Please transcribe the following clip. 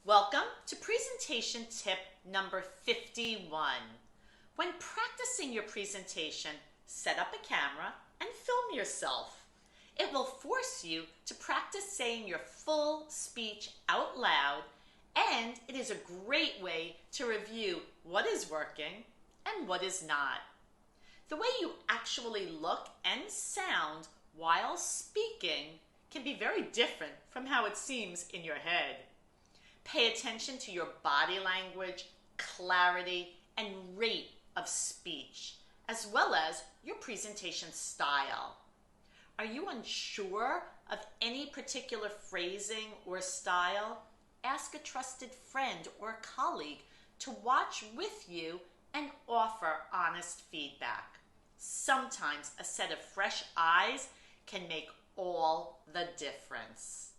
Welcome to presentation tip number 51. When practicing your presentation, set up a camera and film yourself. It will force you to practice saying your full speech out loud, and it is a great way to review what is working and what is not. The way you actually look and sound while speaking can be very different from how it seems in your head. Pay attention to your body language, clarity, and rate of speech, as well as your presentation style. Are you unsure of any particular phrasing or style? Ask a trusted friend or colleague to watch with you and offer honest feedback. Sometimes a set of fresh eyes can make all the difference.